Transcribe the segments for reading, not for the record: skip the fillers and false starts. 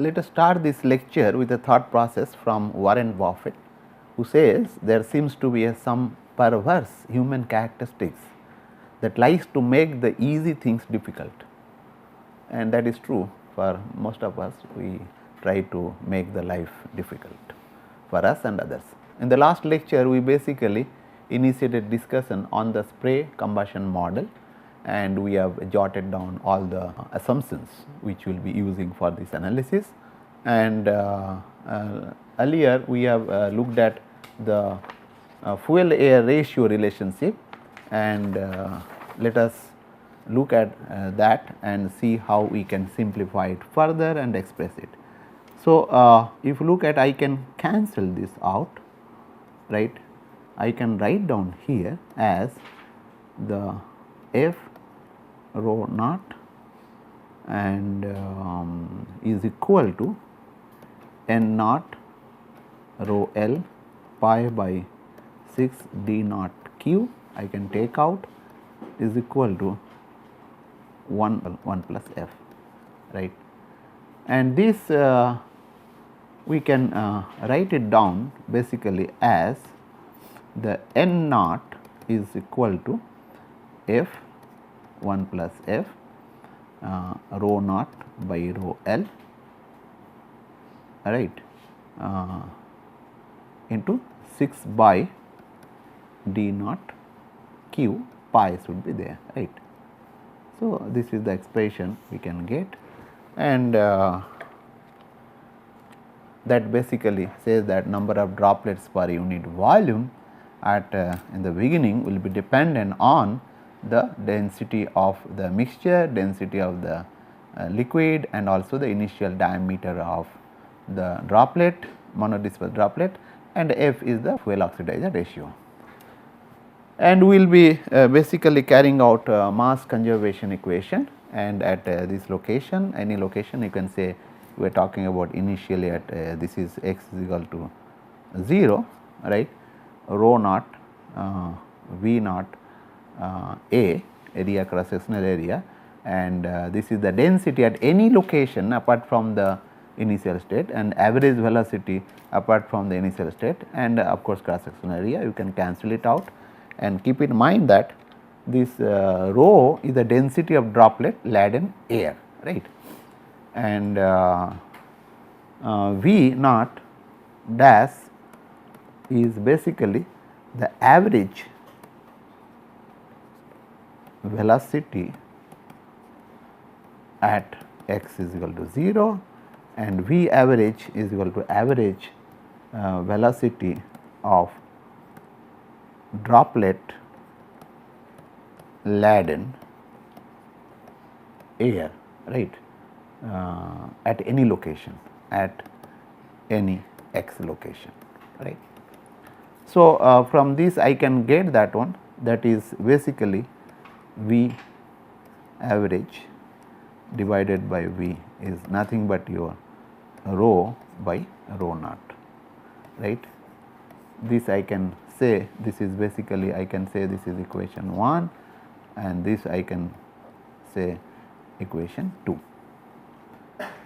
let us start this lecture with a thought process from Warren Buffett, who says there seems to be some perverse human characteristics that likes to make the easy things difficult, and that is true for most of us. We try to make the life difficult for us and others. In the last lecture, we basically initiated discussion on the spray combustion model, and we have jotted down all the assumptions which we will be using for this analysis. And earlier we have looked at the fuel air ratio relationship, and let us look at that and see how we can simplify it further and express it. So, if you look at, I can cancel this out, right. I can write down here as the F rho naught and is equal to n naught rho L pi by 6 d naught q. I can take out is equal to 1 plus f, right. And this we can write it down basically as the n naught is equal to f 1 plus f rho naught by rho L, right, into 6 by d naught q, pi should be there, right. So, this is the expression we can get, and that basically says that number of droplets per unit volume at in the beginning will be dependent on the density of the mixture, density of the liquid, and also the initial diameter of the droplet, monodisperse droplet, and F is the fuel oxidizer ratio. And we will be basically carrying out mass conservation equation, and at this location, any location, you can say we are talking about initially at this is x is equal to 0, right, rho naught V naught A, area cross sectional area, and this is the density at any location apart from the initial state, and average velocity apart from the initial state, and of course cross sectional area. You can cancel it out, and keep in mind that this rho is the density of droplet laden air, right, and V naught dash is basically the average velocity at x is equal to 0, and V average is equal to average velocity of droplet laden air, right, at any location, at any x location, right. So, from this I can get that one, that is basically V average divided by V is nothing but your rho by rho naught, right. This I can say, this is basically, I can say this is equation 1, and this I can say equation 2,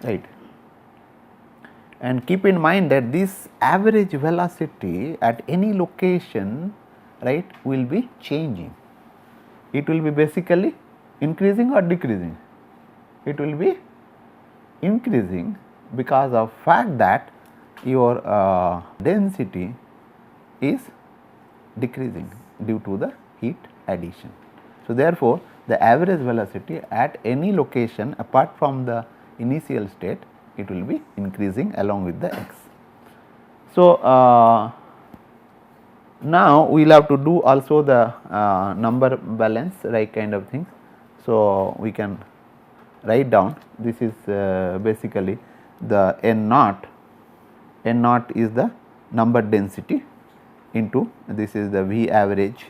right. And keep in mind that this average velocity at any location, right, will be changing. It will be basically increasing or decreasing. It will be increasing because of fact that your density is decreasing due to the heat addition. So, therefore, the average velocity at any location apart from the initial state, it will be increasing along with the x. So, now we will have to do also the number balance, right, kind of things. So, we can write down, this is basically the n naught is the number density into this is the V average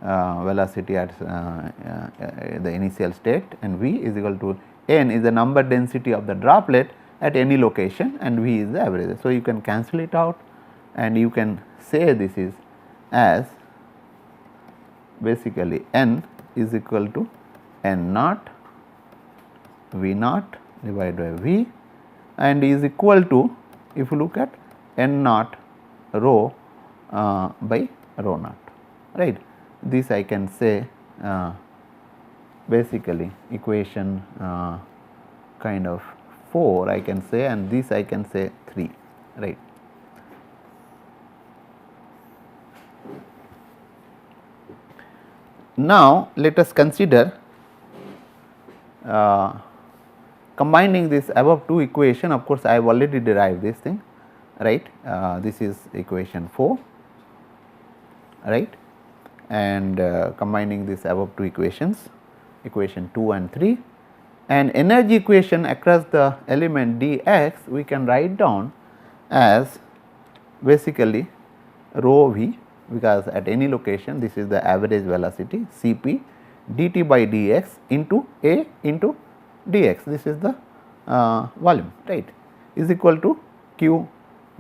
velocity at the initial state, and V is equal to n is the number density of the droplet at any location, and V is the average. So, you can cancel it out, and you can say this is as basically n is equal to n naught V naught divided by V and is equal to, if you look at n naught rho by rho naught, right. This I can say basically equation kind of 4 I can say, and this I can say 3, right. Now, let us consider combining this above two equation. Of course, I have already derived this thing, right. This is equation 4, right, and combining this above two equations, equation 2 and 3, and energy equation across the element dx we can write down as basically rho v, because at any location this is the average velocity Cp dt by dx into A into dx, this is the volume, right, is equal to q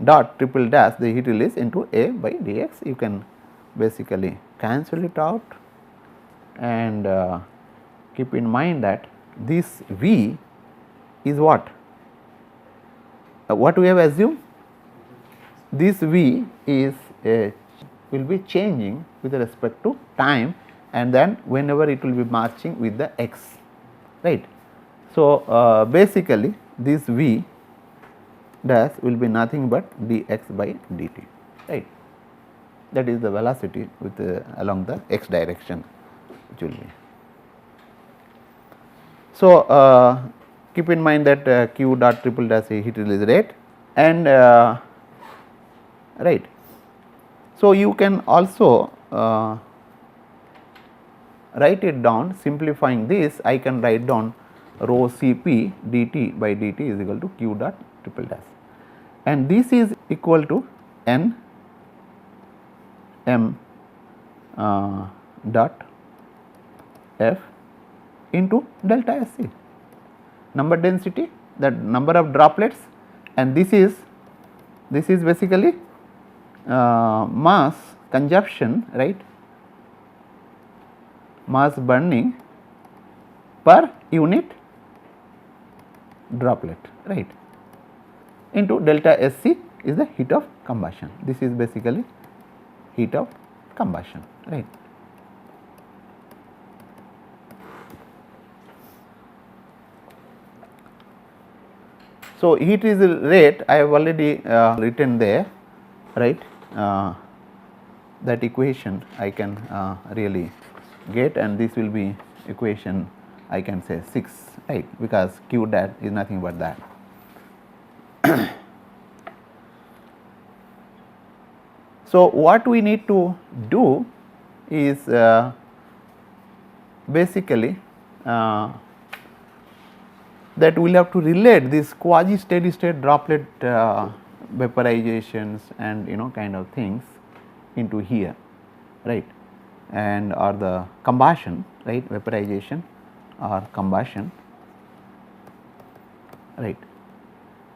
dot triple dash the heat release into A by dx. You can basically cancel it out, and keep in mind that this V is what we have assumed, this V is will be changing with respect to time, and then whenever it will be marching with the x, right. So, basically this V dash will be nothing but dx by dt, right. That is the velocity with along the x direction which will be. So, keep in mind that q dot triple dash heat release rate, and right. So, you can also write it down, simplifying this I can write down rho Cp dt by dt is equal to q dot triple dash, and this is equal to n m dot f into delta Sc, number density, that number of droplets, and this is basically mass consumption, right, mass burning per unit droplet, right, into delta Sc is the heat of combustion. This is basically heat of combustion, right. So, heat release rate I have already written there, right. That equation I can really get, and this will be equation I can say 6, right, because q dash is nothing but that. So, what we need to do is basically that we will have to relate this quasi steady state droplet vaporizations and kind of things into here, right, and or the combustion, right, vaporization or combustion, right,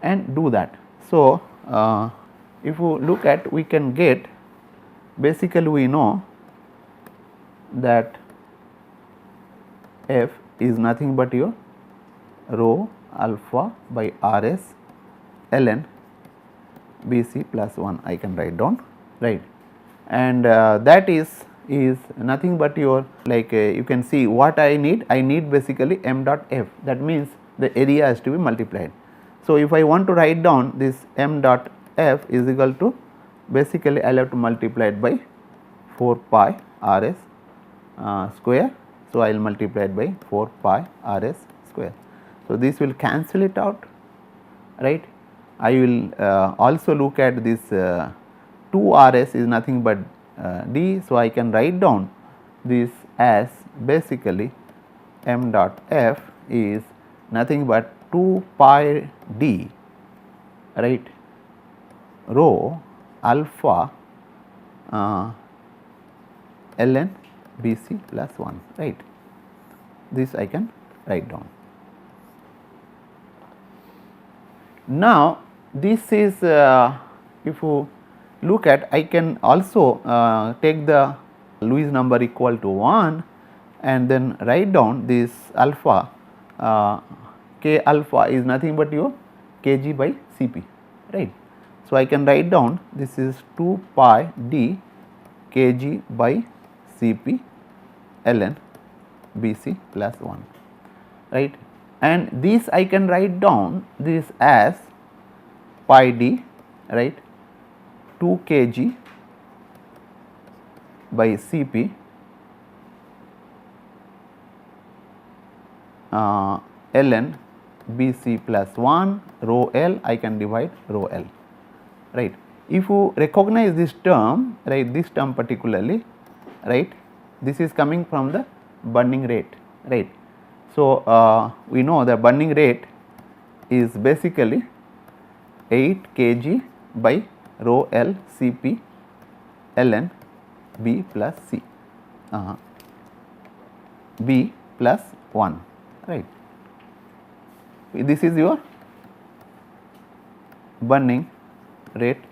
and do that. So, if you look at, we can get, basically we know that F is nothing but your rho alpha by Rs ln Bc plus 1 I can write down, right, and that is nothing but your, like you can see what I need basically m dot f, that means the area has to be multiplied. So, if I want to write down this m dot f is equal to, basically I will have to multiply it by 4 pi Rs square. So, I will multiply it by 4 pi Rs square. So, this will cancel it out, right. I will also look at this 2 Rs is nothing but d. So, I can write down this as basically m dot f is nothing but 2 pi d, right, rho alpha ln Bc plus 1, right. This I can write down. Now, this is if you look at, I can also take the Lewis number equal to 1 and then write down this alpha, k alpha is nothing but your kg by Cp, right. So, I can write down this is 2 pi d kg by Cp ln Bc plus 1, right, and this I can write down this as pi d, right, 2 kg by Cp ln Bc plus 1 rho L, I can divide rho L, right. If you recognize this term, right, this term particularly, right, this is coming from the burning rate, right. So, we know the burning rate is basically 8 kg by rho L Cp ln B plus C, B plus 1, right. This is your burning rate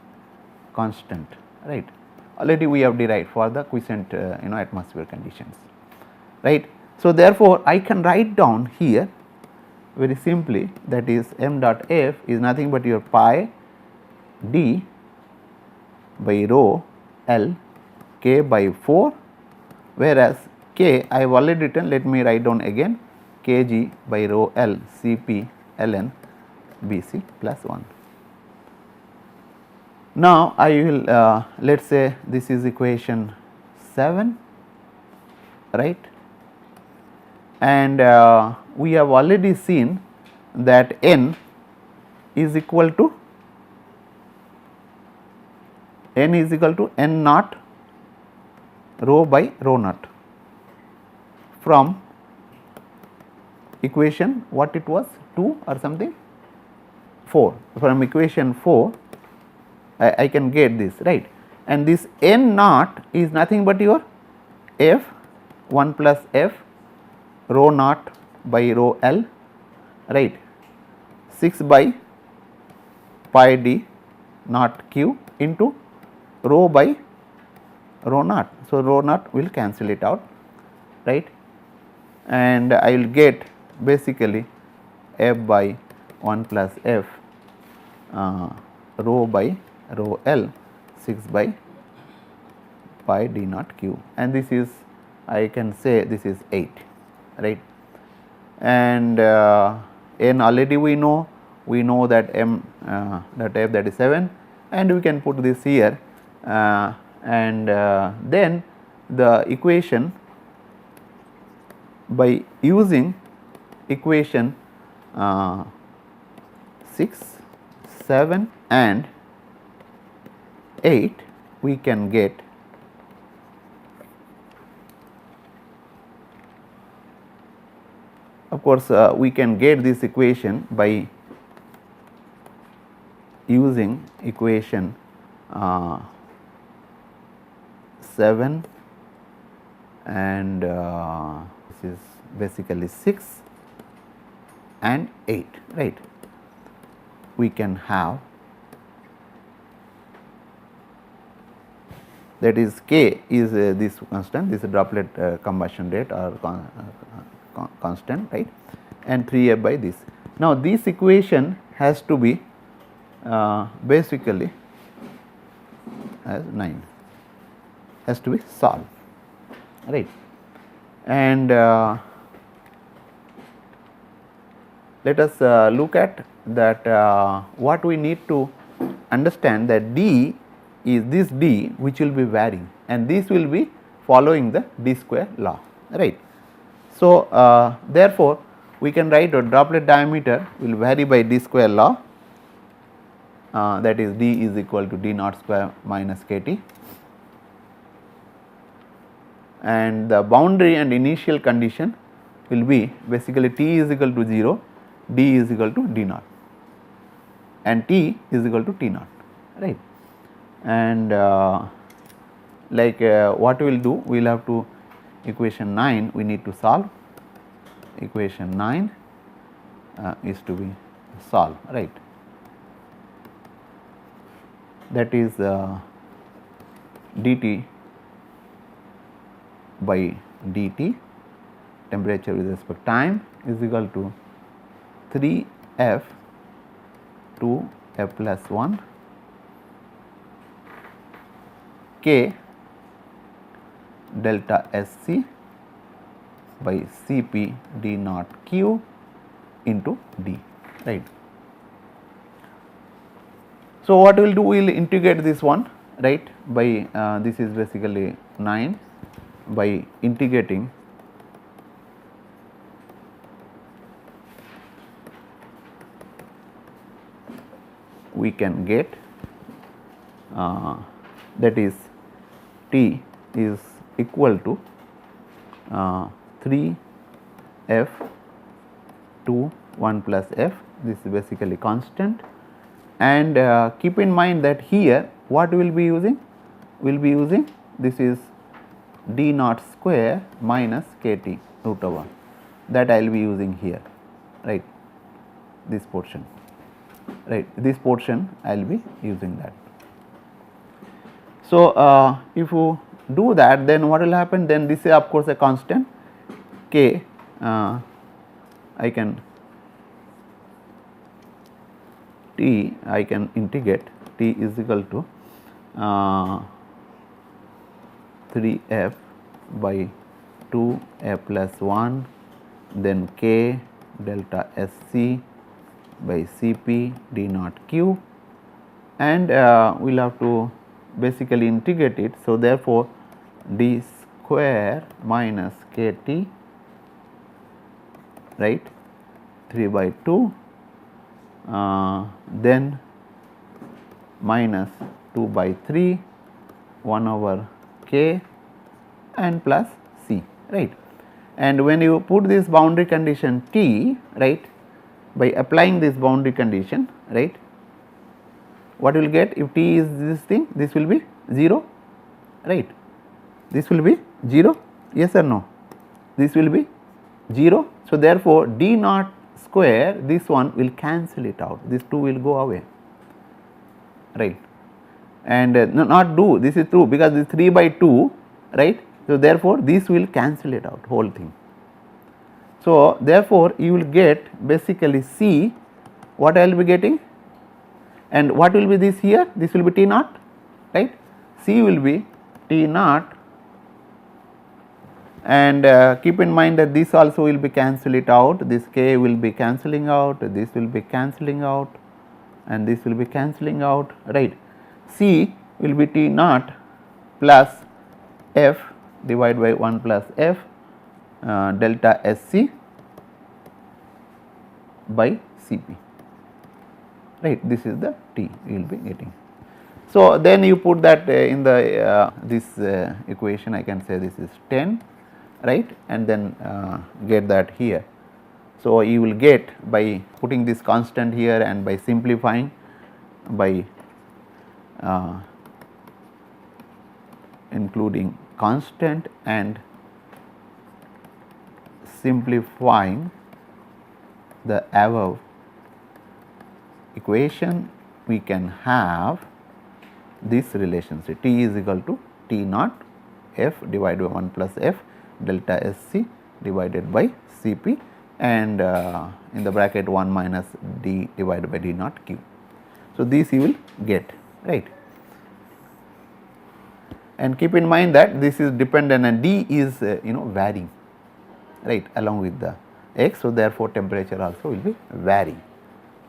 constant, right. Already we have derived for the quiescent atmosphere conditions, right. So, therefore, I can write down here very simply, that is m dot f is nothing but your pi d by rho L k by 4, whereas k I have already written, let me write down again, kg by rho L Cp ln Bc plus 1. Now, I will let us say this is equation 7, right, and we have already seen that n is equal to n naught rho by rho naught from equation what it was 2 or something 4, from equation 4 I can get this, right, and this n naught is nothing but your f 1 plus f rho naught by rho L, right, 6 by pi d naught q into rho by rho naught. So, rho naught will cancel it out, right, and I will get basically f by 1 plus f rho by rho L 6 by pi d naught q, and this is, I can say this is 8, right, and n already we know that m that f, that is 7, and we can put this here, and then the equation by using equation 6, 7 and 8 we can get of course, we can get this equation by using equation 7 and this is basically 6 and 8, right. We can have, that is k is this constant, this is droplet combustion rate or constant, right, and 3f by this. Now, this equation has to be basically as 9, has to be solved, right, and let us look at that what we need to understand, that d is this d which will be varying, and this will be following the d square law, right. So, therefore, we can write a droplet diameter will vary by d square law, that is d is equal to d naught square minus kt, and the boundary and initial condition will be basically t is equal to 0, d is equal to d naught and t is equal to t naught, right. And like what we will do, we will have to equation 9 we need to solve, equation 9 is to be solved, right. That is dt by dt, temperature with respect to time, is equal to 3f 2a plus 1 K delta SC by Cp d naught q into d, right. So, what we will do, we will integrate this one, right, by this is basically 9, by integrating we can get that is t is equal to 3 f 2 1 plus f, this is basically constant, and keep in mind that here what we will be using? We will be using this is d naught square minus kt root over, that I will be using here, right, this portion, right, this portion I will be using that. So, if you do that, then what will happen? Then this is of course a constant k, I can t, I can integrate t is equal to 3f by 2a plus 1, then k delta SC by Cp d naught q, and we will have to basically integrate it. So, therefore, d square minus kt, right, 3 by 2, then minus 2 by 3 1 over k and plus c, right. And when you put this boundary condition t, right, by applying this boundary condition, right, what you will get? If t is this thing, this will be 0, right, this will be 0, yes or no, this will be 0. So, therefore, d naught square, this one will cancel it out, this 2 will go away, right, and not do, this is true because this 3 by 2, right. So, therefore, this will cancel it out whole thing. So, therefore, you will get basically C, what I will be getting, and what will be this here? This will be T naught, right, C will be T naught, and keep in mind that this also will be cancel it out, this K will be cancelling out, this will be cancelling out, and this will be cancelling out, right. C will be T naught plus F divided by 1 plus F delta SC by Cp, right, this is the T you will be getting. So, then you put that in the this equation, I can say this is 10, right, and then get that here. So, you will get by putting this constant here and by simplifying by including constant and simplifying the above equation, we can have this relationship T is equal to T naught F divided by 1 plus F delta SC divided by Cp, and in the bracket 1 minus D divided by D naught Q. So, this you will get, right, and keep in mind that this is dependent and D is varying, right, along with the X. So, therefore, temperature also will be varying,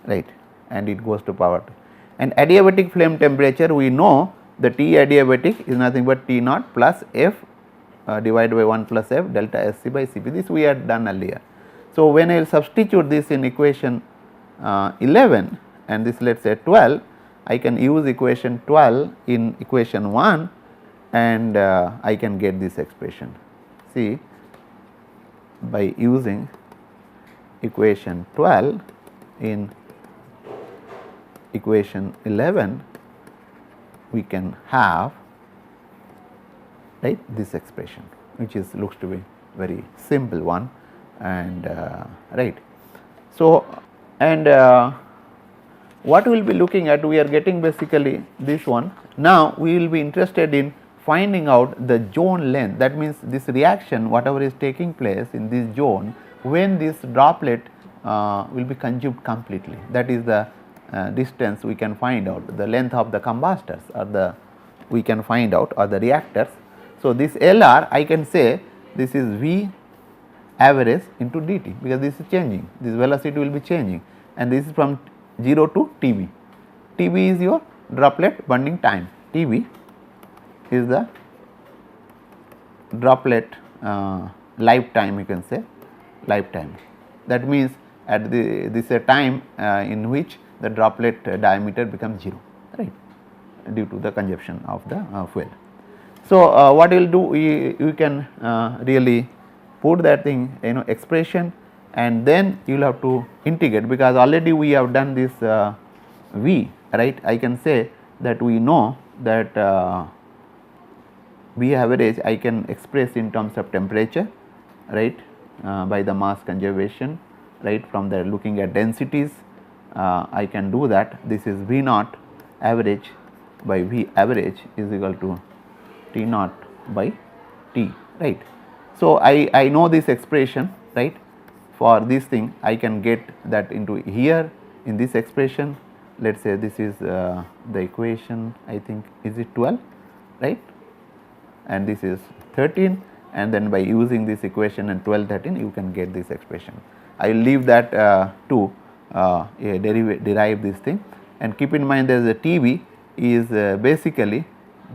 right, and it goes to power 2. And adiabatic flame temperature, we know the T adiabatic is nothing but T naught plus F divided by 1 plus F delta SC by Cp, this we had done earlier. So, when I will substitute this in equation 11 and this let us say 12, I can use equation 12 in equation 1 and I can get this expression. See, by using equation 12 in equation 11, we can have, right, this expression, which is looks to be very simple one, and right. So, and what we will be looking at, we are getting basically this one. Now, we will be interested in finding out the zone length, that means this reaction whatever is taking place in this zone when this droplet will be consumed completely, that is the distance we can find out the length of the combustors or the we can find out or the reactors. So, this LR I can say this is V average into dt, because this is changing, this velocity will be changing, and this is from 0 to Tb. Tb is your droplet bonding time, Tb is the droplet lifetime, you can say lifetime. That means at this is a time in which the droplet diameter becomes 0, right, due to the consumption of the fuel. So, what you will do, you can really put that thing expression, and then you will have to integrate, because already we have done this V, right. I can say that we know that V average I can express in terms of temperature, right, by the mass conservation, right. From there looking at densities, I can do that. This is V naught average by V average is equal to T naught by T, right. So, I know this expression, right. For this thing I can get that into here in this expression. Let us say this is the equation, I think is it 12, right, and this is 13, and then by using this equation and 12, 13 you can get this expression. I will leave that to derive this thing, and keep in mind there is a Tb is basically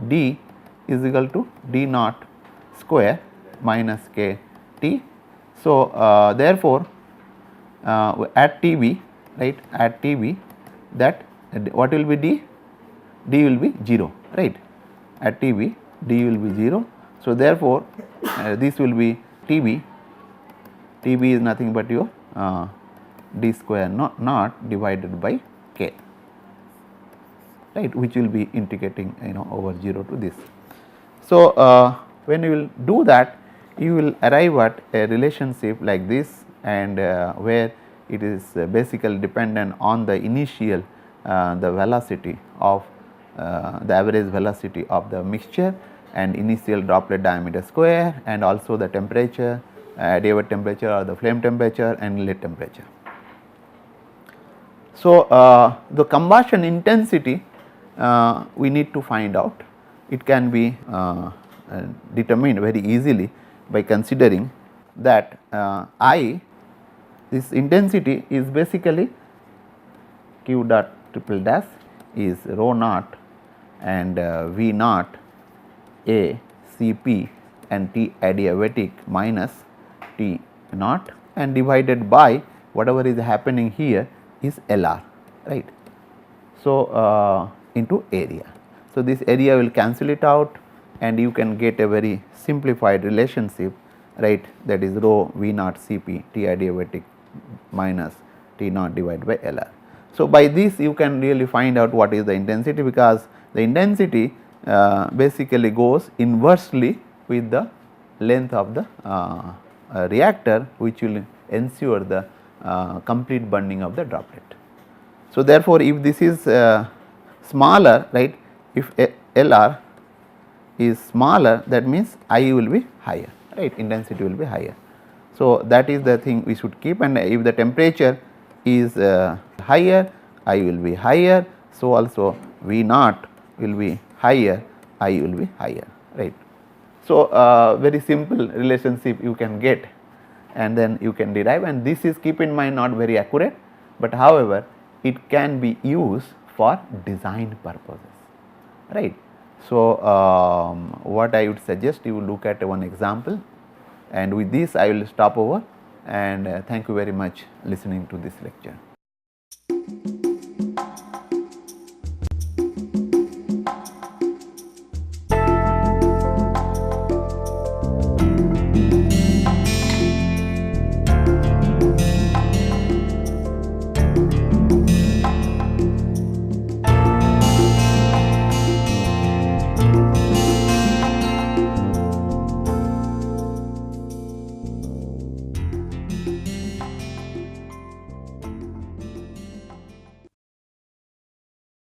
D is equal to D naught square minus K T. So, therefore, at Tb, right, at Tb that what will be D? D will be 0, right, at Tb D will be 0. So, therefore, this will be Tb, Tb is nothing but your D square naught divided by K, right, which will be integrating over 0 to this. So, when you will do that, you will arrive at a relationship like this, and where it is basically dependent on the initial the velocity of the average velocity of the mixture and initial droplet diameter square, and also the temperature, adiabatic temperature or the flame temperature and inlet temperature. So, the combustion intensity we need to find out. It can be determined very easily by considering that I, this intensity is basically Q dot triple dash is rho naught and V naught A Cp and T adiabatic minus T naught, and divided by whatever is happening here is Lr, right. So, into area. So, this area will cancel it out, and you can get a very simplified relationship, right, that is rho V naught Cp T adiabatic minus T naught divided by Lr. So, by this you can really find out what is the intensity, because the intensity basically goes inversely with the length of the reactor, which will ensure the complete burning of the droplet. So, therefore, if this is smaller, right, if Lr is smaller, that means I will be higher, right, intensity will be higher. So, that is the thing we should keep, and if the temperature is higher, I will be higher. So, also V naught will be higher, I will be higher, right. So, very simple relationship you can get, and then you can derive, and this is, keep in mind, not very accurate, but however it can be used for design purposes, right. So, what I would suggest you look at one example, and with this I will stop over, and thank you very much listening to this lecture.